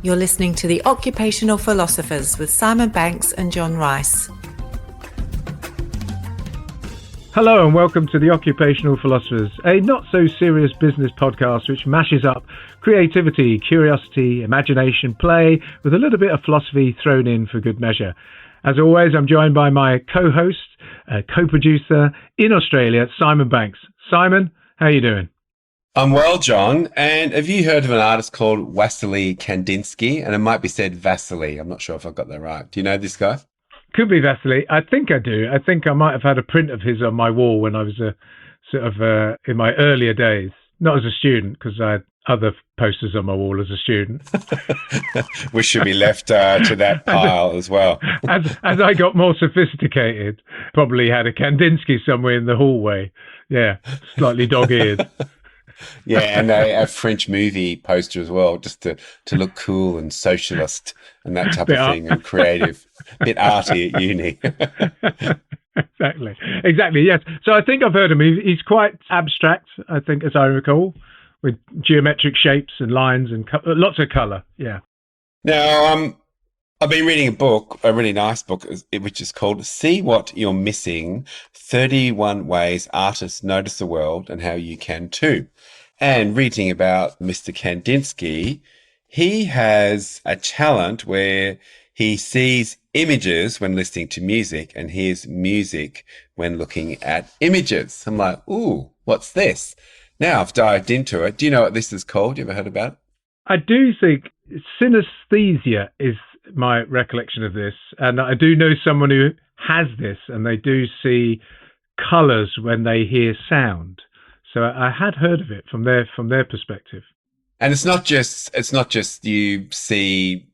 You're listening to the Occupational Philosophers with Simon Banks and John Rice. Hello and welcome to the Occupational Philosophers, a not-so-serious business podcast which mashes up creativity, curiosity, imagination, play, with a little bit of philosophy thrown in for good measure. As always, I'm joined by my co-host, co-producer in Australia, Simon Banks. Simon, how are you doing? I'm well, John. And have you heard of an artist called Wassily Kandinsky? And it might be said Vasily. I'm not sure if I've got that right. Do you know this guy? Could be Vasily. I think I do. I think I might have had a print of his on my wall when I was in my earlier days. Not as a student, because I had other posters on my wall as a student. Which should be left to that pile as well. As I got more sophisticated, probably had a Kandinsky somewhere in the hallway. Yeah, slightly dog-eared. Yeah, and a French movie poster as well, just to look cool and socialist and that type of thing, and creative, a bit arty at uni. Exactly, yes. So I think I've heard him. He's quite abstract, I think, as I recall, with geometric shapes and lines and lots of colour, yeah. Now, I've been reading a book, a really nice book, which is called See What You're Missing, 31 Ways Artists Notice the World and How You Can Too. And reading about Mr. Kandinsky, he has a talent where he sees images when listening to music and hears music when looking at images. I'm like, ooh, what's this? Now I've dived into it. Do you know what this is called? You ever heard about it? I do think synesthesia is my recollection of this. And I do know someone who has this, and they do see colours when they hear sound. So I had heard of it from their perspective. And it's not just you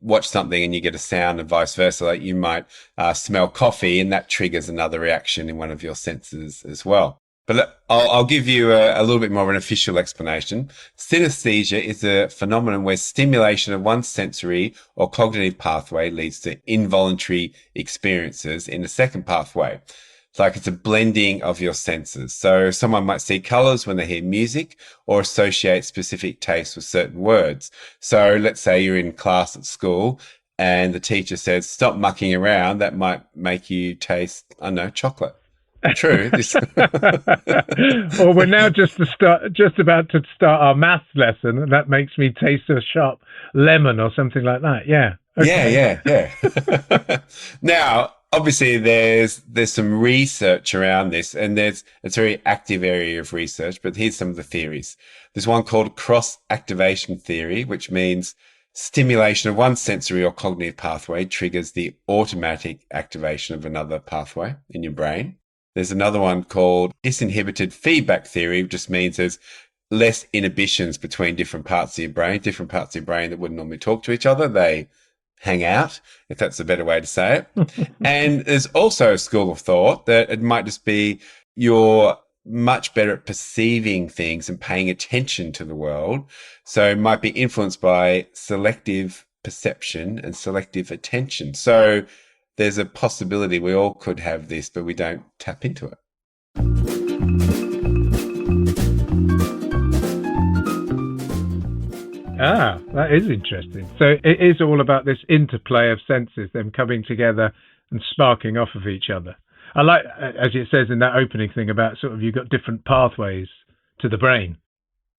watch something and you get a sound and vice versa. Like you might smell coffee and that triggers another reaction in one of your senses as well. But I'll give you a little bit more of an official explanation. Synesthesia is a phenomenon where stimulation of one sensory or cognitive pathway leads to involuntary experiences in a second pathway. It's a blending of your senses. So someone might see colors when they hear music or associate specific tastes with certain words. So let's say you're in class at school and the teacher says, stop mucking around. That might make you taste, I don't know, chocolate. True. Or we're now just about to start our maths lesson, and that makes me taste a sharp lemon or something like that. Yeah. Okay. Yeah. Now, obviously, there's some research around this, and it's a very active area of research. But here's some of the theories. There's one called cross-activation theory, which means stimulation of one sensory or cognitive pathway triggers the automatic activation of another pathway in your brain. There's another one called disinhibited feedback theory, which just means there's less inhibitions between different parts of your brain that wouldn't normally talk to each other. They hang out, if that's a better way to say it. And there's also a school of thought that it might just be you're much better at perceiving things and paying attention to the world. So it might be influenced by selective perception and selective attention. So there's a possibility we all could have this, but we don't tap into it. Ah, that is interesting. So it is all about this interplay of senses, them coming together and sparking off of each other. I like, as it says in that opening thing about sort of you've got different pathways to the brain.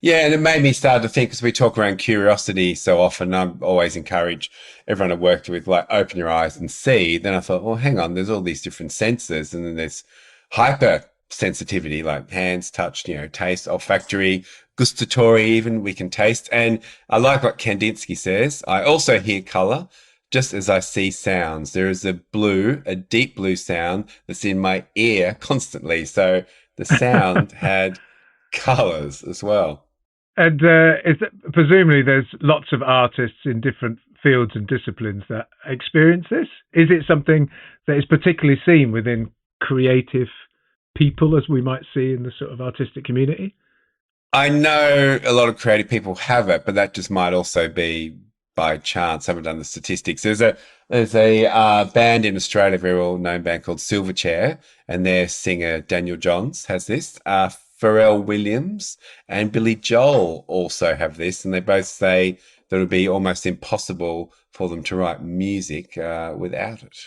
Yeah, and it made me start to think, because we talk around curiosity so often, I always encourage everyone I worked with, open your eyes and see. Then I thought, well, hang on, there's all these different senses, and then there's hypersensitivity, like hands, touch, taste, olfactory, gustatory even, we can taste. And I like what Kandinsky says. I also hear color, just as I see sounds. There is a deep blue sound that's in my ear constantly. So the sound had colors as well. And presumably there's lots of artists in different fields and disciplines that experience this. Is it something that is particularly seen within creative people, as we might see in the sort of artistic community? I know a lot of creative people have it, but that just might also be by chance. I haven't done the statistics. There's a band in Australia, a very well-known band called Silverchair, and their singer Daniel Johns has this. Pharrell Williams and Billy Joel also have this, and they both say that it would be almost impossible for them to write music without it.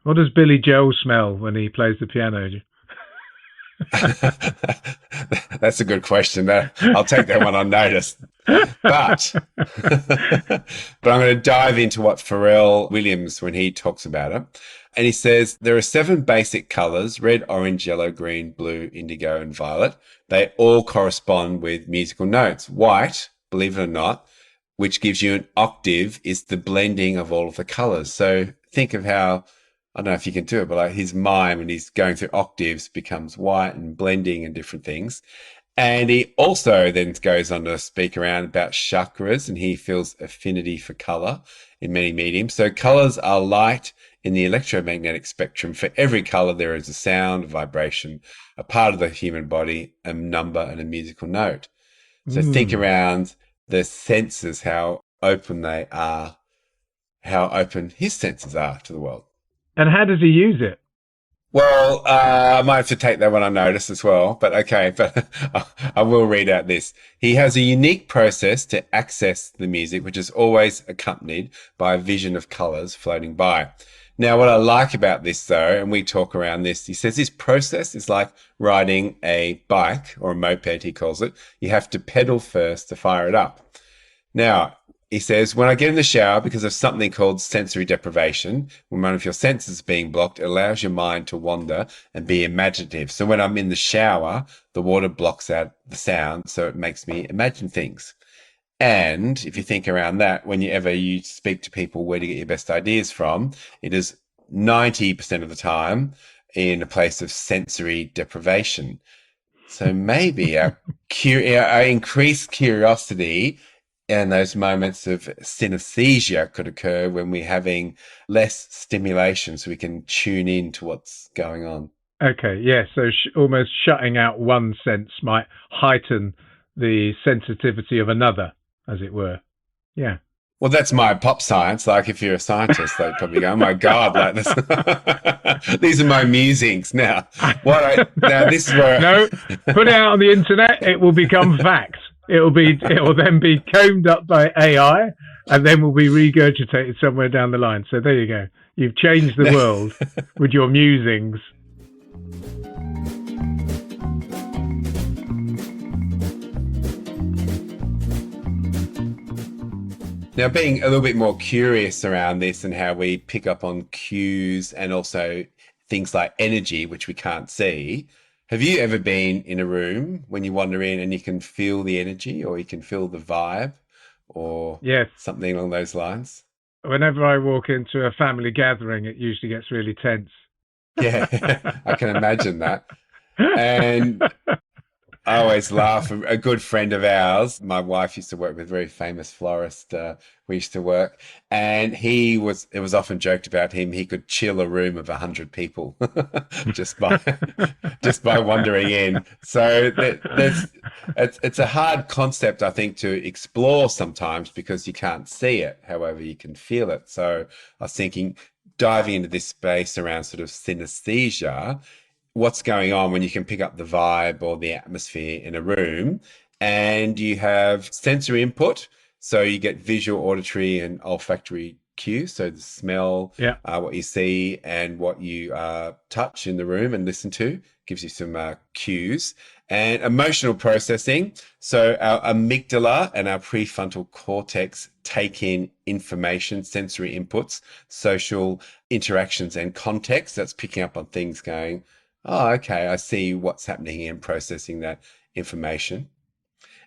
What does Billy Joel smell when he plays the piano? That's a good question. I'll take that one on notice. But I'm going to dive into what Pharrell Williams, when he talks about it. And he says, there are 7 basic colors: red, orange, yellow, green, blue, indigo, and violet. They all correspond with musical notes. White, believe it or not, which gives you an octave, is the blending of all of the colors. So think of how, I don't know if you can do it, but like his mind, when he's going through octaves, becomes white and blending and different things. And he also then goes on to speak around about chakras, and he feels affinity for color in many mediums. So colors are light in the electromagnetic spectrum. For every color, there is a sound, a vibration, a part of the human body, a number, and a musical note. So think around the senses, how open they are, how open his senses are to the world. And how does he use it? Well, I might have to take that one on notice as well, but okay, but I will read out this. He has a unique process to access the music, which is always accompanied by a vision of colors floating by. Now, what I like about this, though, and we talk around this, he says this process is like riding a bike, or a moped, he calls it. You have to pedal first to fire it up. Now, he says, when I get in the shower, because of something called sensory deprivation, when one of your senses is being blocked, it allows your mind to wander and be imaginative. So when I'm in the shower, the water blocks out the sound, so it makes me imagine things. And if you think around that, whenever you speak to people where to get your best ideas from, it is 90% of the time in a place of sensory deprivation. So maybe our increased curiosity and those moments of synesthesia could occur when we're having less stimulation, so we can tune in to what's going on. Okay, yeah, so almost shutting out one sense might heighten the sensitivity of another, as it were. Yeah. Well, that's my pop science. Like, if you're a scientist, they'd probably go, "Oh my God, like this." These are my musings now. Now this is where No, put it out on the internet, it will become fact. It will then be combed up by AI, and then will be regurgitated somewhere down the line. So there you go. You've changed the world with your musings. Now, being a little bit more curious around this and how we pick up on cues and also things like energy, which we can't see. Have you ever been in a room when you wander in and you can feel the energy, or you can feel the vibe, or Yes. something along those lines? Whenever I walk into a family gathering, it usually gets really tense. Yeah, I can imagine that. And I always laugh. A good friend of ours, my wife used to work with a very famous florist. We used to work, and it was often joked about him. He could chill a room of 100 people just by wandering in. So it's a hard concept, I think, to explore sometimes because you can't see it. However, you can feel it. So I was thinking, diving into this space around sort of synesthesia, what's going on when you can pick up the vibe or the atmosphere in a room, and you have sensory input. So you get visual, auditory, and olfactory cues. So the smell, what you see, and what you touch in the room and listen to gives you some cues. And emotional processing. So our amygdala and our prefrontal cortex take in information, sensory inputs, social interactions, and context. That's picking up on things, going, "Oh, okay, I see what's happening here," and processing that information.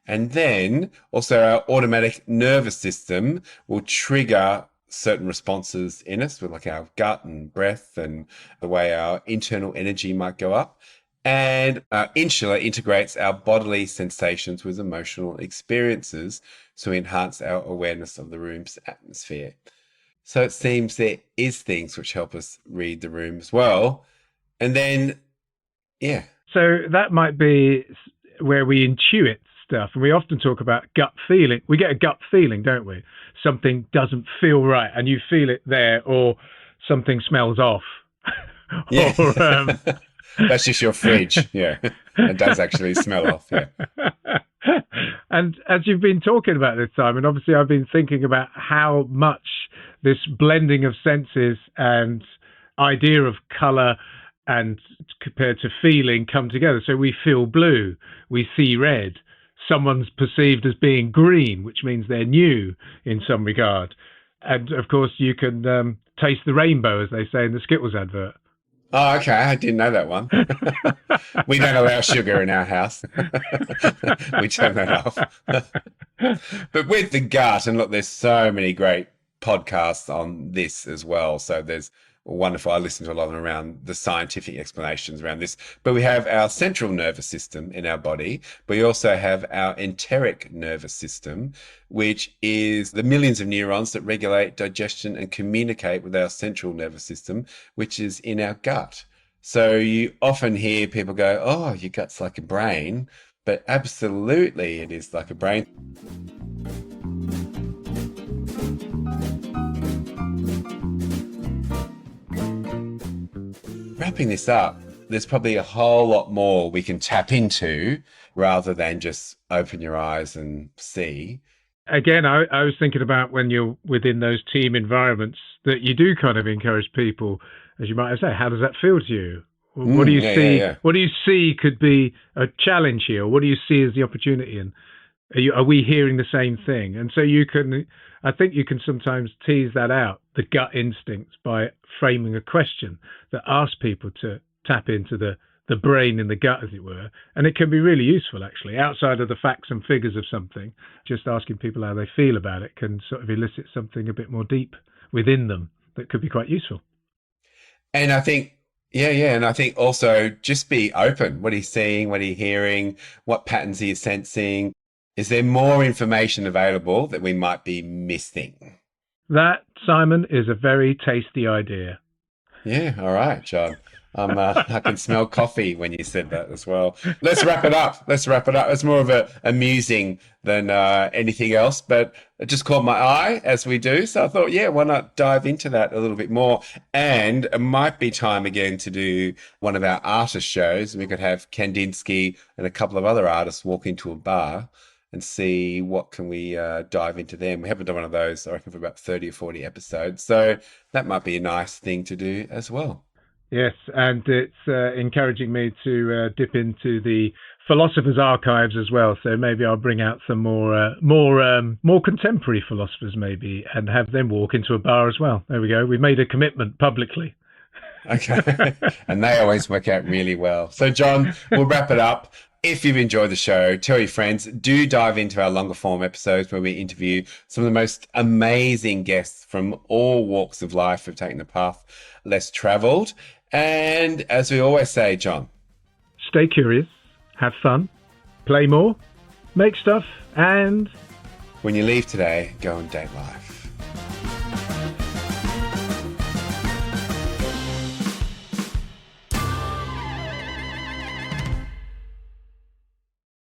And then also our automatic nervous system will trigger certain responses in us, with like our gut and breath and the way our internal energy might go up. And our insula integrates our bodily sensations with emotional experiences, so we enhance our awareness of the room's atmosphere. So it seems there is things which help us read the room as well. And then, yeah. So that might be where we intuit stuff. And we often talk about gut feeling. We get a gut feeling, don't we? Something doesn't feel right, and you feel it there, or something smells off. Yeah. That's just your fridge. Yeah. It does actually smell off. Yeah. And as you've been talking about this, Simon, obviously I've been thinking about how much this blending of senses and idea of colour and compared to feeling come together. So we feel blue, we see red, someone's perceived as being green, which means they're new in some regard. And of course, you can taste the rainbow, as they say in the Skittles advert. Oh, okay. I didn't know that one. We don't allow sugar in our house. We turn that off. But with the gut, and look, there's so many great podcasts on this as well. So there's wonderful. I listen to a lot around the scientific explanations around this. But we have our central nervous system in our body. But we also have our enteric nervous system, which is the millions of neurons that regulate digestion and communicate with our central nervous system, which is in our gut. So you often hear people go, oh, your gut's like a brain. But absolutely, it is like a brain. Wrapping this up, there's probably a whole lot more we can tap into rather than just open your eyes and see. Again, I was thinking about when you're within those team environments that you do kind of encourage people, as you might have said, how does that feel to you? What do you see? Yeah. What do you see could be a challenge here? What do you see as the opportunity? And are we hearing the same thing? And so I think you can sometimes tease that out, the gut instincts, by framing a question that asks people to tap into the brain in the gut, as it were. And it can be really useful, actually, outside of the facts and figures of something. Just asking people how they feel about it can sort of elicit something a bit more deep within them that could be quite useful. And I think, and I think also just be open. What are you seeing? What are you hearing? What patterns are you sensing? Is there more information available that we might be missing? That, Simon, is a very tasty idea. Yeah, all right, John. I can smell coffee when you said that as well. Let's wrap it up. It's more of a amusing than anything else, but it just caught my eye as we do. So I thought, why not dive into that a little bit more? And it might be time again to do one of our artist shows. We could have Kandinsky and a couple of other artists walk into a bar and see what can we dive into them. We haven't done one of those, I reckon, for about 30 or 40 episodes. So that might be a nice thing to do as well. Yes, and it's encouraging me to dip into the philosophers' archives as well. So maybe I'll bring out some more contemporary philosophers, maybe, and have them walk into a bar as well. There we go. We made a commitment publicly. Okay, and they always work out really well. So, John, we'll wrap it up. If you've enjoyed the show, tell your friends. Do dive into our longer form episodes where we interview some of the most amazing guests from all walks of life who've taken the path less travelled. And as we always say, John, stay curious, have fun, play more, make stuff, and when you leave today, go and date life.